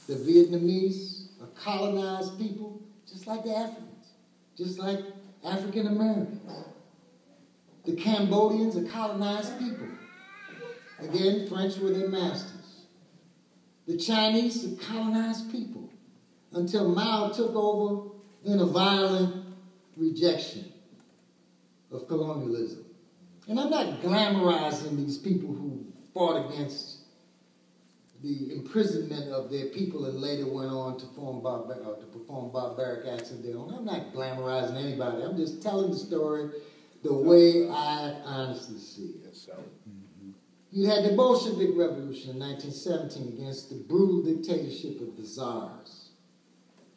The Vietnamese are colonized people, just like the Africans, just like African Americans. The Cambodians are colonized people. Again, French were their masters. The Chinese are colonized people until Mao took over in a violent rejection of colonialism. And I'm not glamorizing these people who fought against the imprisonment of their people and later went on to perform barbaric acts of their own. I'm not glamorizing anybody. I'm just telling the story the way I honestly see it. You had the Bolshevik Revolution in 1917 against the brutal dictatorship of the Tsars,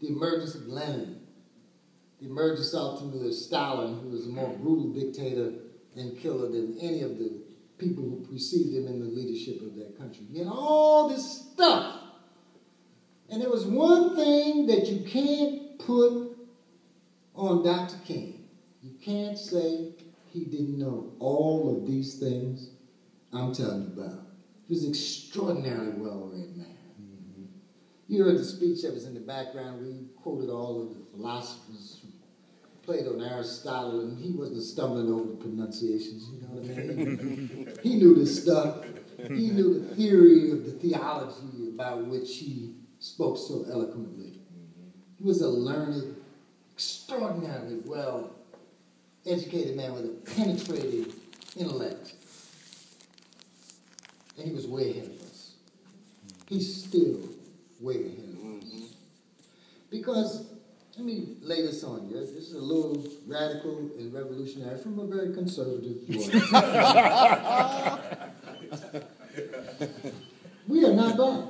the emergence of Lenin, the emergence ultimately of Stalin, who was a more brutal dictator and killer than any of the people who preceded him in the leadership of that country. You had all this stuff. And there was one thing that you can't put on Dr. King. You can't say he didn't know all of these things I'm telling you about. He was an extraordinarily well-read man. Mm-hmm. You heard the speech that was in the background. We quoted all of the philosophers from Plato and Aristotle, and he wasn't stumbling over the pronunciations, you know what I mean? He knew this stuff. He knew the theory of the theology about which he spoke so eloquently. He was a learned, extraordinarily well-educated man with a penetrating intellect. And he was way ahead of us. He's still way ahead of us. Because, let me lay this on you. This is a little radical and revolutionary from a very conservative voice. We are not black.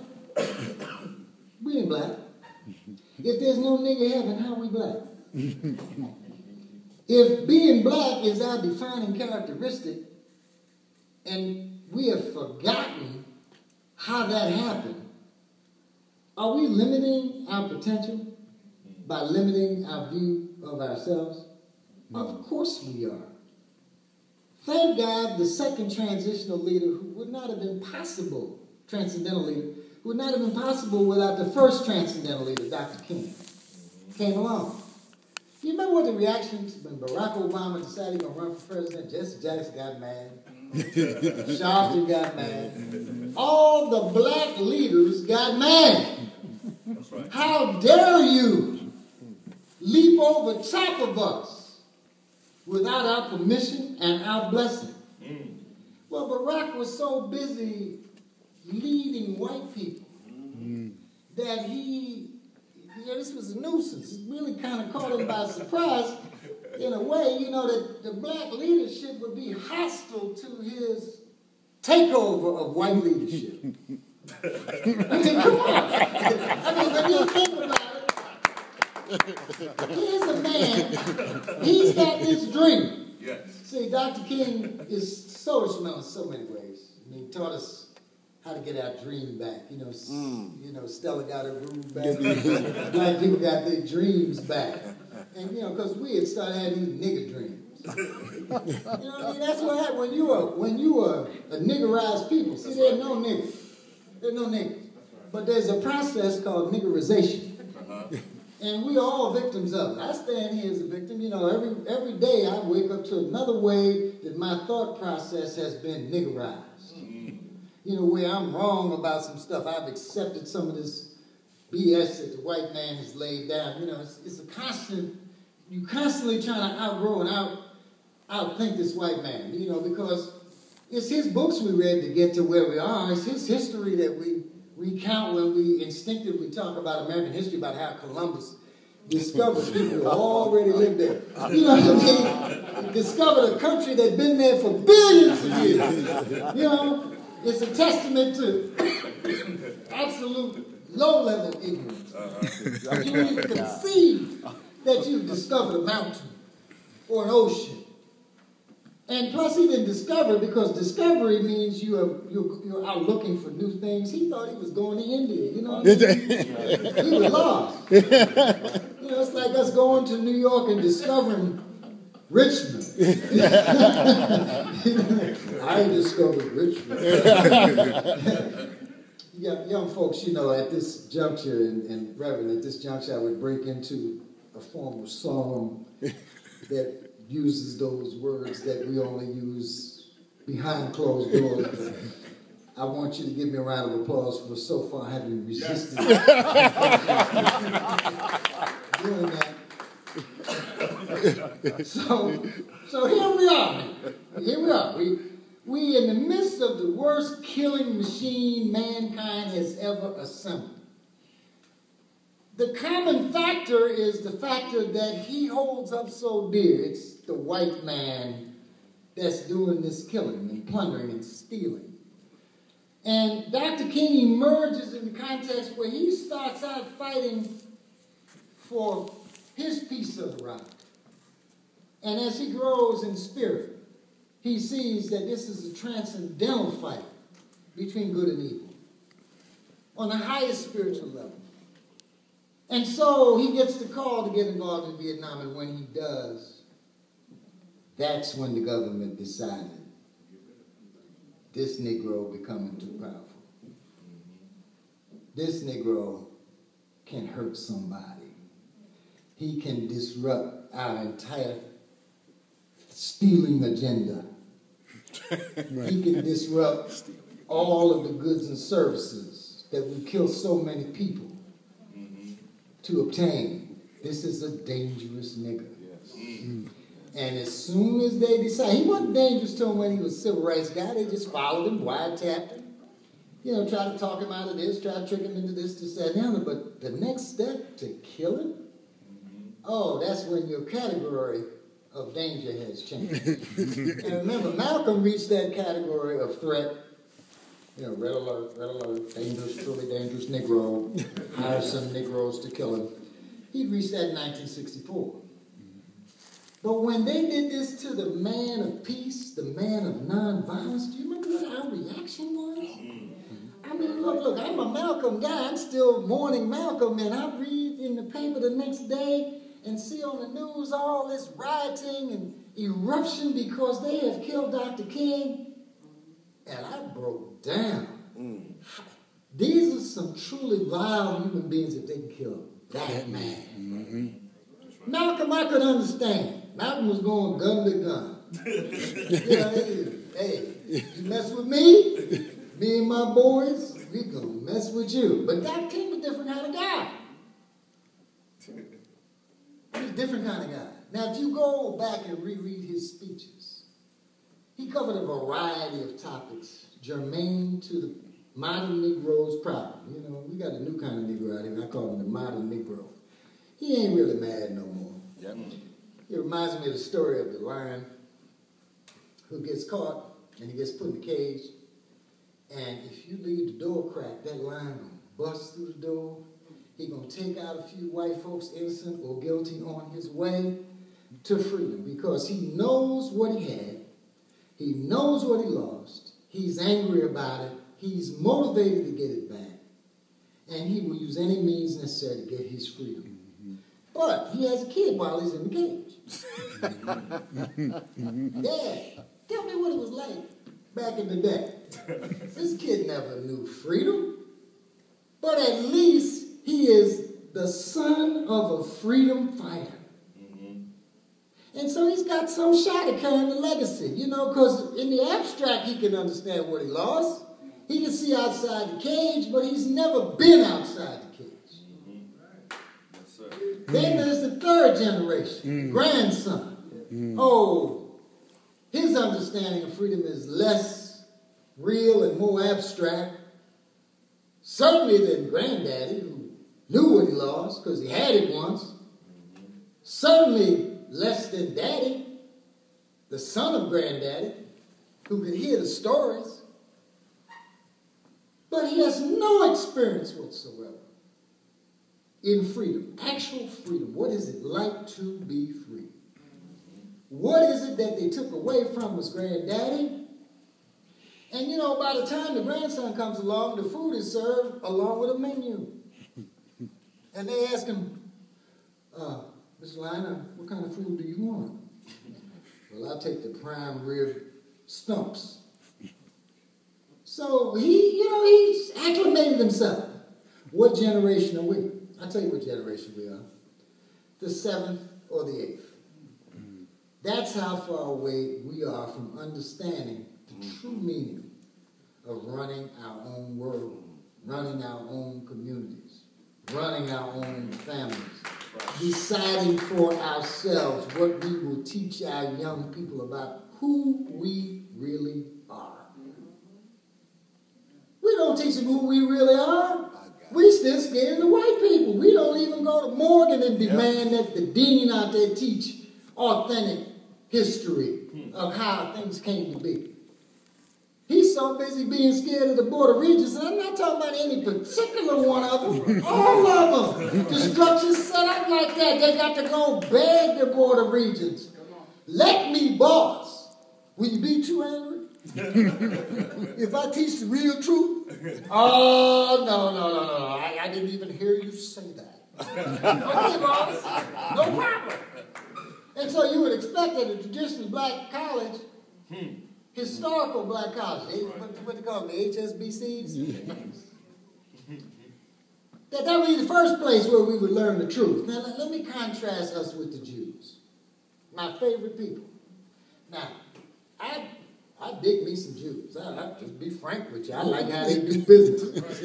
We ain't black. If there's no nigger heaven, how are we black? If being black is our defining characteristic, and we have forgotten how that happened, are we limiting our potential by limiting our view of ourselves? Of course we are. Thank God the second transitional leader, who would not have been possible, transcendental leader, would not have been possible without the first transcendental leader, Dr. King, came along. You remember what the reaction when Barack Obama decided he was going to run for president? Jesse Jackson got mad. Sharpton got mad. All the black leaders got mad. That's right. How dare you leap over top of us without our permission and our blessing? Well, Barack was so busy leading white people that this was a nuisance. It really kind of caught him by surprise. In a way, that the black leadership would be hostile to his takeover of white leadership. I mean, come on. I mean, when you think about it, here's a man, he's got this dream. Yes. See, Dr. King is so instrumental in so many ways. I mean, he taught us how to get our dream back. Stella got her groove back. Black people got their dreams back. And, because we had started having these nigger dreams. You know what I mean? That's what happened when you were a niggerized people. See, there's no niggers. There's no niggers. But there's a process called niggerization. And we are all victims of it. I stand here as a victim. Every day I wake up to another way that my thought process has been niggerized. Where I'm wrong about some stuff. I've accepted some of this BS that the white man has laid down. It's a constant, you constantly trying to outgrow and outthink this white man, because it's his books we read to get to where we are. It's his history that we recount when we instinctively talk about American history, about how Columbus discovered people who already lived there. You know what I mean? Discovered a country that's been there for billions of years. It's a testament to absolute low-level ignorance. You don't even conceive that you've discovered a mountain or an ocean. And plus he didn't discover, because discovery means you're out looking for new things. He thought he was going to India, you know what I mean? He was lost. It's like us going to New York and discovering Richmond. I discovered Richmond. Yeah, young folks, you know, at this juncture, and Reverend, at this juncture, I would break into a form of song that uses those words that we only use behind closed doors. I want you to give me a round of applause for so far having resisted doing that. So here we are, man. Here we are. We in the midst of the worst killing machine mankind has ever assembled. The common factor is the factor that he holds up so dear. It's the white man that's doing this killing and plundering and stealing. And Dr. King emerges in the context where he starts out fighting for his piece of the rock. And as he grows in spirit, he sees that this is a transcendental fight between good and evil on the highest spiritual level. And so he gets the call to get involved in Vietnam, and when he does, that's when the government decided this Negro becoming too powerful. This Negro can hurt somebody. He can disrupt our entire stealing agenda. Right. He can disrupt all of the goods and services that we kill so many people to obtain. This is a dangerous nigger. Yes. And as soon as they decide, he wasn't dangerous to him when he was a civil rights guy. They just followed him, wiretapped him, you know, tried to talk him out of this, tried to trick him into this, that, and the other. But the next step, to kill him, oh, that's when your category of danger has changed. And remember, Malcolm reached that category of threat. You know, red alert, dangerous, truly dangerous Negro, hire some Negroes to kill him. He reached that in 1964. But when they did this to the man of peace, the man of nonviolence, do you remember what our reaction was? I mean, look, I'm a Malcolm guy. I'm still mourning Malcolm, and I read in the paper the next day and see on the news all this rioting and eruption because they have killed Dr. King. And I broke down. These are some truly vile human beings if they can kill that man. Malcolm, I could understand. Malcolm was going gun to gun. You know, hey, you mess with me and my boys, we gonna mess with you. But Dr. King was a different kind of guy. He's a different kind of guy. Now, if you go back and reread his speeches, he covered a variety of topics germane to the modern Negro's problem. You know, we got a new kind of Negro out here. I call him the modern Negro. He ain't really mad no more. Yep. It reminds me of the story of the lion who gets caught and he gets put in a cage. And if you leave the door cracked, that lion gonna bust through the door. He gonna take out a few white folks, innocent or guilty, on his way to freedom because he knows what he had. He knows what he lost. He's angry about it. He's motivated to get it back. And he will use any means necessary to get his freedom. But he has a kid while he's in the cage. Dad, tell me what it was like back in the day. This kid never knew freedom. But at least he is the son of a freedom fighter. And so he's got some shot at carrying the legacy, you know, because in the abstract he can understand what he lost. He can see outside the cage, but he's never been outside the cage. Yes, sir. Then there's the third generation, grandson. Oh, his understanding of freedom is less real and more abstract, certainly than granddaddy, who knew what he lost because he had it once. Certainly less than daddy, the son of granddaddy, who could hear the stories. But he has no experience whatsoever in freedom, actual freedom. What is it like to be free? What is it that they took away from his granddaddy? And you know, by the time the grandson comes along, the food is served along with a menu. And they ask him, Mr. Liner, what kind of food do you want? Well, I'll take the prime rib stumps. So he's acclimated himself. What generation are we? I'll tell you what generation we are. The 7th or the 8th. That's how far away we are from understanding the true meaning of running our own world, running our own communities, running our own families, deciding for ourselves what we will teach our young people about who we really are. We don't teach them who we really are. We still scared of the white people. We don't even go to Morgan and demand that the dean out there teach authentic history of how things came to be. He's so busy being scared of the Board of Regents, and I'm not talking about any particular one of them. All of them. The structure's set up like that. They got to go beg the Board of Regents. Let me boss. Will you be too angry? If I teach the real truth? Oh, no. I didn't even hear you say that. Okay, boss. No problem. And so you would expect that a traditional black college, historical black college, what they call them, the HSBCs? that would be the first place where we would learn the truth. Now, let me contrast us with the Jews, my favorite people. Now, I dig me some Jews. I'll just be frank with you. I like how they do business.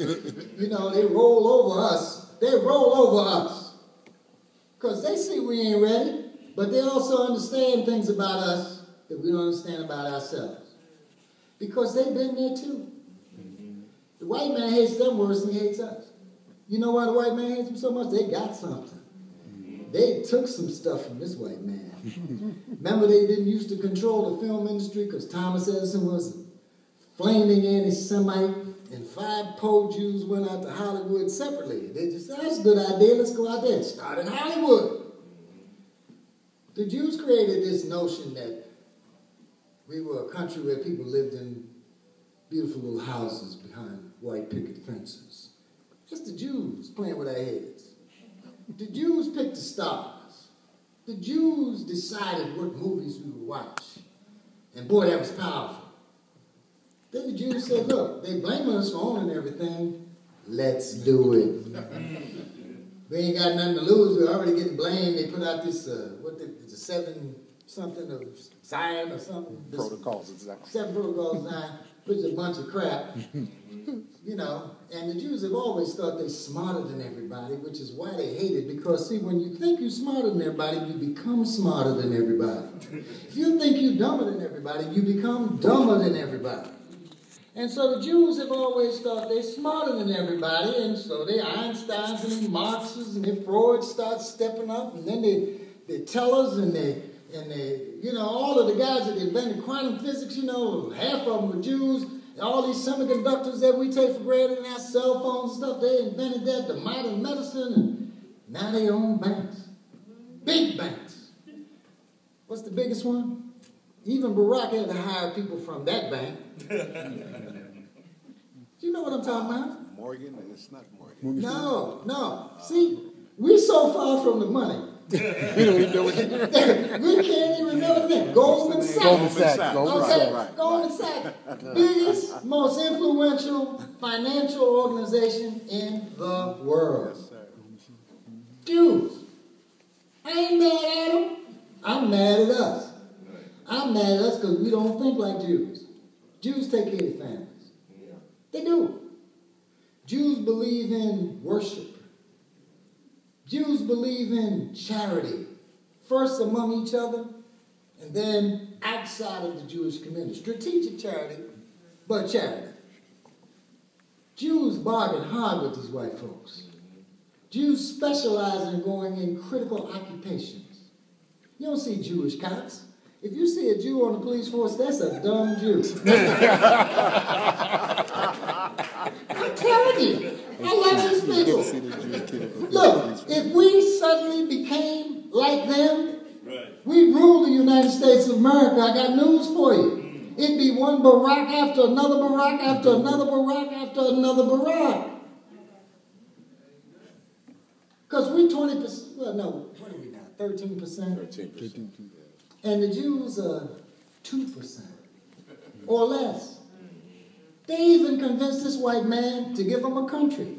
You know, they roll over us. Because they see we ain't ready, but they also understand things about us that we don't understand about ourselves. Because they've been there too. The white man hates them worse than he hates us. You know why the white man hates them so much? They got something. They took some stuff from this white man. Remember, they didn't used to control the film industry because Thomas Edison was a flaming anti-Semite, and 5 poor Jews went out to Hollywood separately. They just said, that's a good idea, let's go out there and start in Hollywood. The Jews created this notion that we were a country where people lived in beautiful little houses behind white picket fences. Just the Jews playing with our heads. The Jews picked the stars. The Jews decided what movies we would watch. And boy, that was powerful. Then the Jews said, look, they blame us for owning everything. Let's do it. We ain't got nothing to lose. We're already getting blamed. They put out this, the 7 something of Zion or something. Protocols, exactly. 7 protocols of Zion, which is a bunch of crap. You know, and the Jews have always thought they're smarter than everybody, which is why they hate it. Because, see, when you think you're smarter than everybody, you become smarter than everybody. If you think you're dumber than everybody, you become dumber than everybody. And so the Jews have always thought they're smarter than everybody, and so they Einsteins and they Marxists and they Freud start stepping up, and then they tellers and they, you know, all of the guys that invented quantum physics, you know, half of them were Jews. All these semiconductors that we take for granted in our cell phones and stuff, they invented that, the modern medicine, and now they own banks. Big banks. What's the biggest one? Even Barack had to hire people from that bank. Do you know what I'm talking about? Morgan? It's not Morgan. No. See, we're so far from the money. We don't even know what you're doing. We can't even know the name. Goldman Sachs. Goldman Sachs. Biggest, most influential financial organization in the world. Yes, sir. Jews. I ain't mad at them. I'm mad at us. I'm mad at us because we don't think like Jews. Jews take care of families. They do. Jews believe in worship. Jews believe in charity, first among each other, and then outside of the Jewish community. Strategic charity, but charity. Jews bargain hard with these white folks. Jews specialize in going in critical occupations. You don't see Jewish cops. If you see a Jew on the police force, that's a dumb Jew. I'm telling you. I love these people. Look, if we suddenly became like them, we'd rule the United States of America. I got news for you. It'd be one Barack after another Barack after another Barack after another Barack. Because we 20%, well, no, what are we now, 13%? 13%. And the Jews are 2% or less. They even convinced this white man to give them a country.